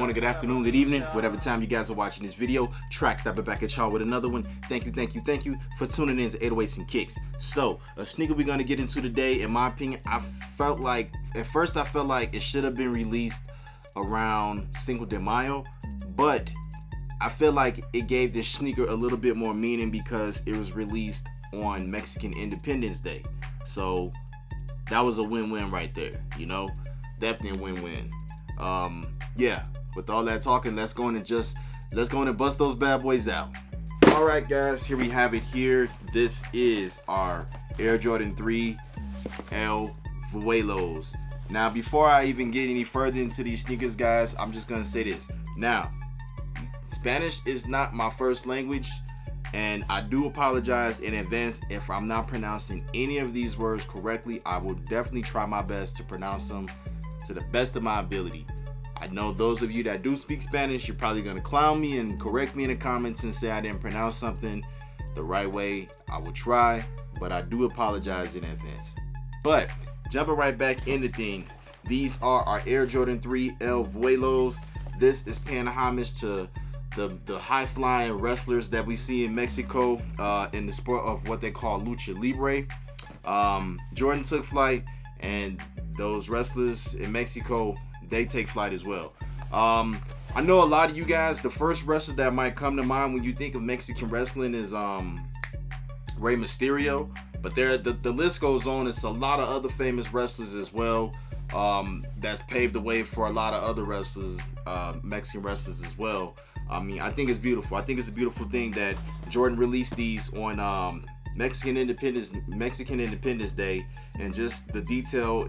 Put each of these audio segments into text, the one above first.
morning, good afternoon, good evening, whatever time you guys are watching this video. Track stepping back at y'all with another one. Thank you for tuning in to 808s and Kicks. So, a sneaker we're gonna get into today, in my opinion, at first I felt like it should have been released around Cinco de Mayo, but I feel like it gave this sneaker a little bit more meaning because it was released on Mexican Independence Day. So that was a win-win right there, you know, definitely a win-win. Yeah, with all that talking, let's go in and bust those bad boys out. All right, guys, here we have it here. This is our Air Jordan 3 El Vuelos. Now, before I even get any further into these sneakers, guys, I'm just gonna say this. Now, Spanish is not my first language, and I do apologize in advance if I'm not pronouncing any of these words correctly. I will definitely try my best to pronounce them to the best of my ability. I know those of you that do speak Spanish, you're probably gonna clown me and correct me in the comments and say I didn't pronounce something the right way. I will try, but I do apologize in advance. But jumping right back into things, these are our Air Jordan 3 El Vuelos. This is paying homage to the high-flying wrestlers that we see in Mexico in the sport of what they call lucha libre. Jordan took flight, and those wrestlers in Mexico, they take flight as well. I know a lot of you guys, the first wrestler that might come to mind when you think of Mexican wrestling is Rey Mysterio, but the list goes on. It's a lot of other famous wrestlers as well that's paved the way for a lot of other wrestlers, Mexican wrestlers as well. I mean, I think it's beautiful. I think it's a beautiful thing that Jordan released these on Mexican Independence Day, and just the detail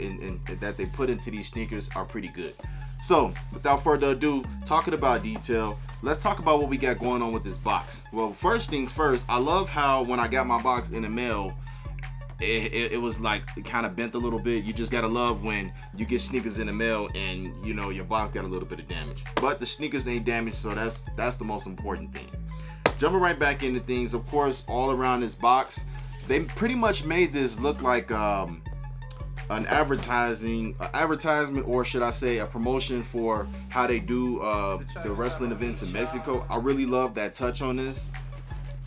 that they put into these sneakers are pretty good. So, without further ado, talking about detail, let's talk about what we got going on with this box. Well, first things first, I love how when I got my box in the mail, it was like kind of bent a little bit. You just gotta love when you get sneakers in the mail and you know your box got a little bit of damage, but the sneakers ain't damaged, so that's the most important thing. Jumping right back into things, of course, all around this box, they pretty much made this look like an advertisement, or should I say a promotion for how they do the wrestling events in Mexico. I really love that touch on this.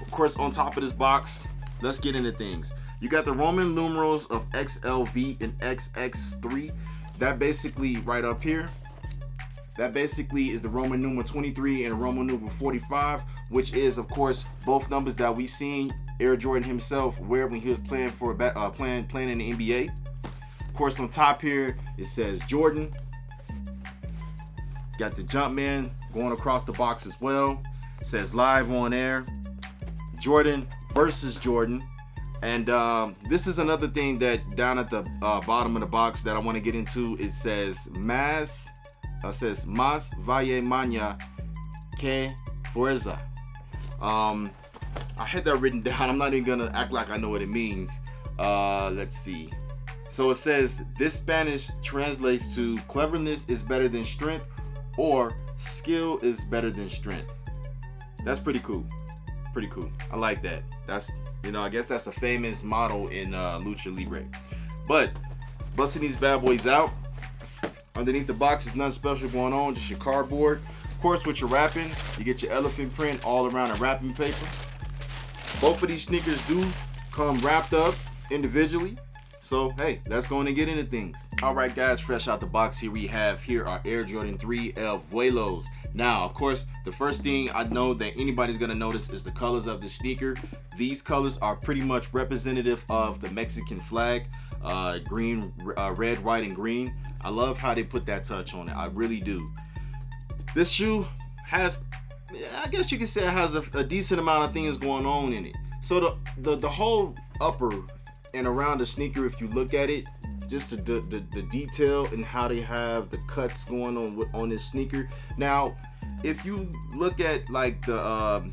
Of course, on top of this box, let's get into things. You got the Roman numerals of XLV and XX3. That basically right up here, that basically is the Roman numeral 23 and Roman numeral 45, which is of course both numbers that we seen Air Jordan himself wear when he was playing in the NBA. Of course, on top here it says Jordan. Got the Jumpman going across the box as well. It says live on air, Jordan versus Jordan. And this is another thing that down at the bottom of the box that I want to get into. It says más vale maña que fuerza. I had that written down. I'm not even gonna act like I know what it means. Let's see. So it says this Spanish translates to cleverness is better than strength, or skill is better than strength. That's pretty cool. Pretty cool. I like that. That's, you know, I guess that's a famous motto in lucha libre. But busting these bad boys out, underneath the box is nothing special going on, just your cardboard. Of course, with your wrapping, you get your elephant print all around the wrapping paper. Both of these sneakers do come wrapped up individually. So, hey, let's go and get into things. All right, guys, fresh out the box, here we have our Air Jordan 3 El Vuelos. Now, of course, the first thing I know that anybody's gonna notice is the colors of the sneaker. These colors are pretty much representative of the Mexican flag, green, red, white, and green. I love how they put that touch on it. I really do. This shoe has, I guess you could say, it has a decent amount of things going on in it. So the whole upper and around the sneaker, if you look at it, just the detail and how they have the cuts going on this sneaker. Now, if you look at like the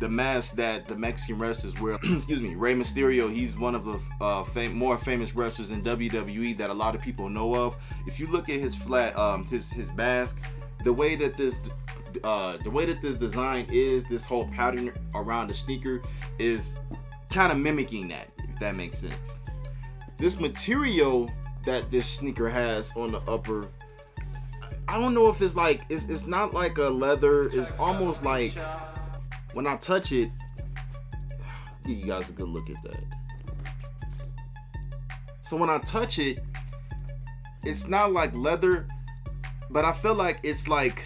mask that the Mexican wrestlers wear, excuse me, Rey Mysterio, he's one of the more famous wrestlers in WWE that a lot of people know of. If you look at his his mask, the way that this design is, this whole pattern around the sneaker is kind of mimicking that, if that makes sense. This material that this sneaker has on the upper, I don't know if it's like, it's not like a leather. It's almost like, when I touch it, give you guys a good look at that. So when I touch it, it's not like leather, but I feel like it's like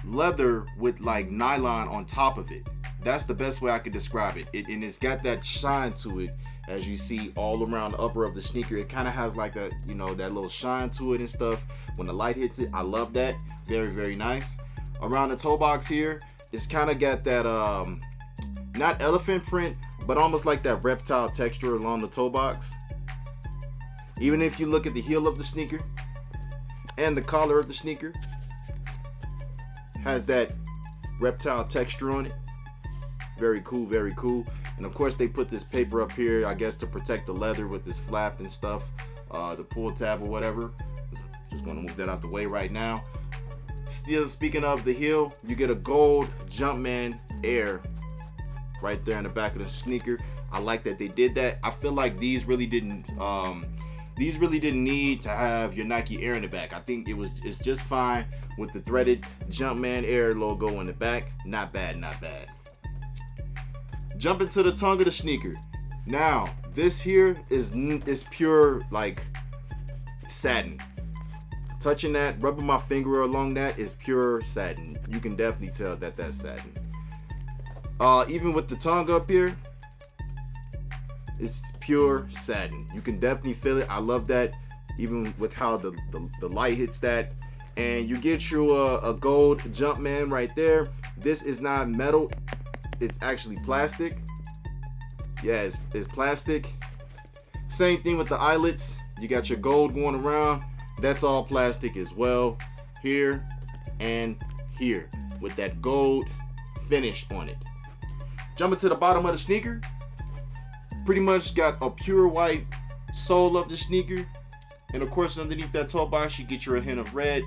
leather with like nylon on top of it. That's the best way I could describe it. And it's got that shine to it, as you see all around the upper of the sneaker. It kind of has like a, you know, that little shine to it and stuff when the light hits it. I love that. Very, very nice. Around the toe box here, it's kind of got that not elephant print, but almost like that reptile texture along the toe box. Even if you look at the heel of the sneaker and the collar of the sneaker, has that reptile texture on it. Very cool, very cool. And of course they put this paper up here, I guess to protect the leather with this flap and stuff, the pull tab or whatever. Just gonna move that out the way right now. Still speaking of the heel, you get a gold Jumpman Air right there in the back of the sneaker. I like that they did that. I feel like these really didn't need to have your Nike Air in the back. I think it's just fine with the threaded Jumpman Air logo in the back. Not bad, not bad. Jumping to the tongue of the sneaker. Now, this here is pure like satin. Touching that, rubbing my finger along that is pure satin. You can definitely tell that that's satin. Even with the tongue up here, it's pure satin. You can definitely feel it. I love that. Even with how the light hits that. And you get you a gold Jumpman right there. This is not metal. It's actually plastic. Yeah, it's plastic. Same thing with the eyelets. You got your gold going around. That's all plastic as well. Here and here with that gold finish on it. Jumping to the bottom of the sneaker. Pretty much got a pure white sole of the sneaker. And of course underneath that toe box you get your hint of red.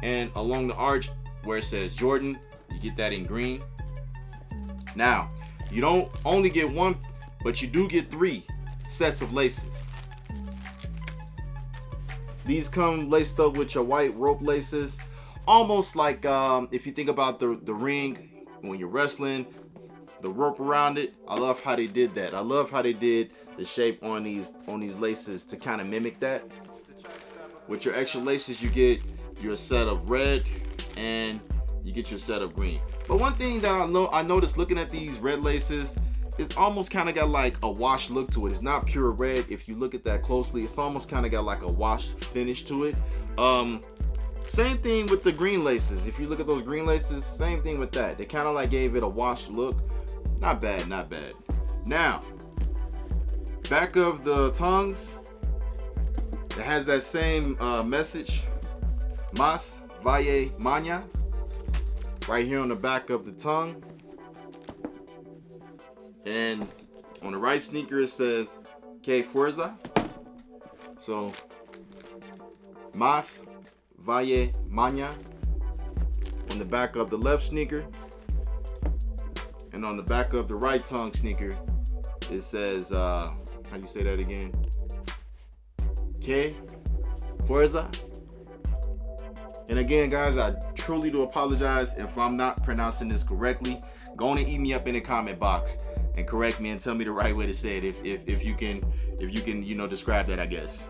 And along the arch where it says Jordan, you get that in green. Now, you don't only get one, but you do get 3 sets of laces. These come laced up with your white rope laces. Almost like if you think about the ring when you're wrestling, the rope around it. I love how they did that. I love how they did the shape on these laces to kind of mimic that. With your extra laces, you get your set of red and you get your set of green. But one thing that I noticed looking at these red laces, it's almost kind of got like a wash look to it. It's not pure red. If you look at that closely, it's almost kind of got like a wash finish to it. Same thing with the green laces. If you look at those green laces, same thing with that. They kind of like gave it a washed look. Not bad, not bad. Now, back of the tongues, it has that same message, Mas Valle Maña, right here on the back of the tongue. And on the right sneaker it says Que Fuerza. So Mas Valle Maña on the back of the left sneaker. And on the back of the right tongue sneaker it says how do you say that again? Que Fuerza. And again guys, I truly do apologize if I'm not pronouncing this correctly. Go on and eat me up in the comment box and correct me and tell me the right way to say it if you can you know describe that, I guess.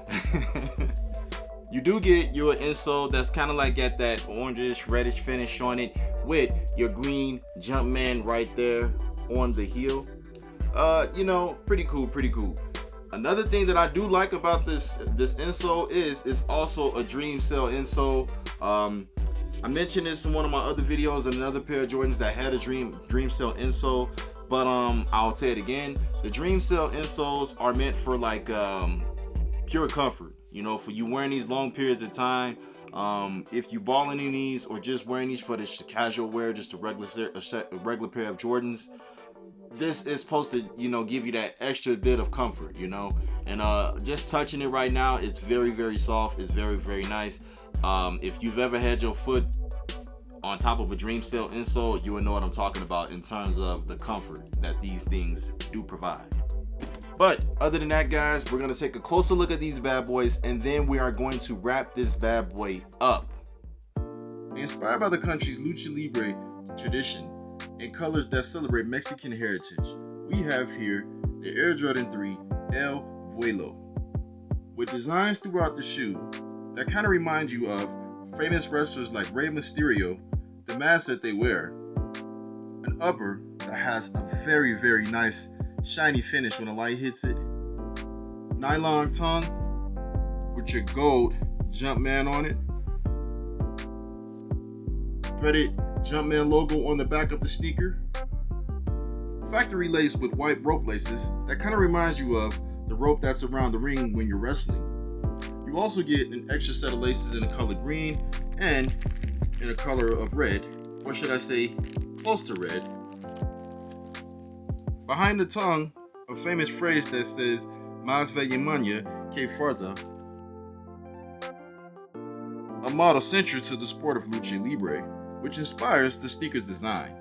You do get your insole that's kind of like got that orangish reddish finish on it with your green Jumpman right there on the heel. You know, pretty cool, pretty cool. Another thing that I do like about this insole is it's also a dream cell insole. I mentioned this in one of my other videos and another pair of Jordans that had a dream cell insole, but I'll say it again. The dream cell insoles are meant for like pure comfort, you know, for you wearing these long periods of time. If you balling in these or just wearing these for the casual wear, just a regular pair of Jordans, this is supposed to, you know, give you that extra bit of comfort, you know. And just touching it right now, it's very, very soft. It's very, very nice. If you've ever had your foot on top of a dream cell insole, you will know what I'm talking about in terms of the comfort that these things do provide. But other than that, guys, we're going to take a closer look at these bad boys, and then we are going to wrap this bad boy up. Inspired by the country's lucha libre tradition and colors that celebrate Mexican heritage, we have here the Air Jordan 3 El Vuelo. With designs throughout the shoe that kind of remind you of famous wrestlers like Rey Mysterio, the mask that they wear, an upper that has a very, very nice shiny finish when the light hits it, nylon tongue with your gold Jumpman on it, threaded Jumpman logo on the back of the sneaker, factory lace with white rope laces that kind of reminds you of the rope that's around the ring when you're wrestling. You also get an extra set of laces in the color green and in a color of red, or should I say close to red. Behind the tongue, a famous phrase that says Más Vellemania que Forza, a motto central to the sport of lucha libre, which inspires the sneaker's design.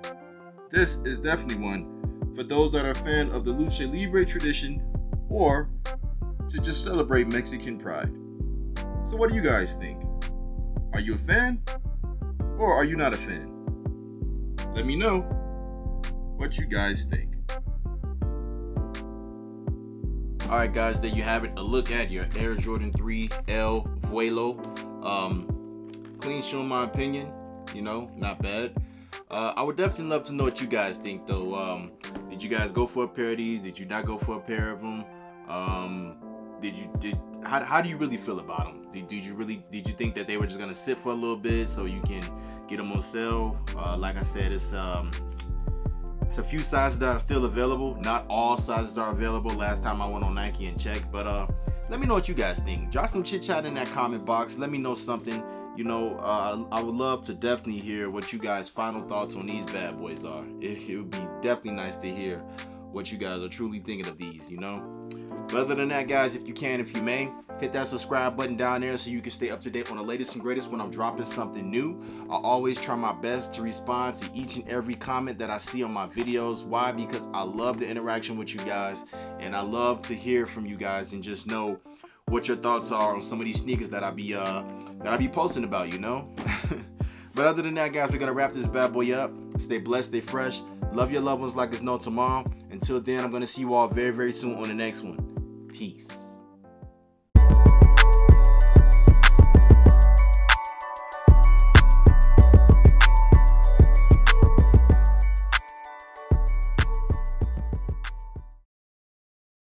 This is definitely one for those that are a fan of the lucha libre tradition or to just celebrate Mexican pride. So what do you guys think? Are you a fan or are you not a fan? Let me know what you guys think. Alright guys, there you have it. A look at your Air Jordan 3 El Vuelo. Clean shoe in my opinion, not bad. I would definitely love to know what you guys think though. Did you guys go for a pair of these? Did you not go for a pair of them? How do you really feel about them? Did you think that they were just gonna sit for a little bit so you can get them on sale? Like I said, it's a few sizes that are still available. Not all sizes are available. Last time I went on Nike and checked, but let me know what you guys think. Drop some chit chat in that comment box. Let me know something. I would love to definitely hear what you guys' final thoughts on these bad boys are. It would be definitely nice to hear what you guys are truly thinking of these, But other than that, guys, if you may, hit that subscribe button down there so you can stay up to date on the latest and greatest when I'm dropping something new. I always try my best to respond to each and every comment that I see on my videos. Why? Because I love the interaction with you guys, and I love to hear from you guys and just know what your thoughts are on some of these sneakers that I be posting about, But other than that, guys, we're gonna wrap this bad boy up. Stay blessed, stay fresh. Love your loved ones like there's no tomorrow. Until then, I'm gonna see you all very, very soon on the next one. Peace.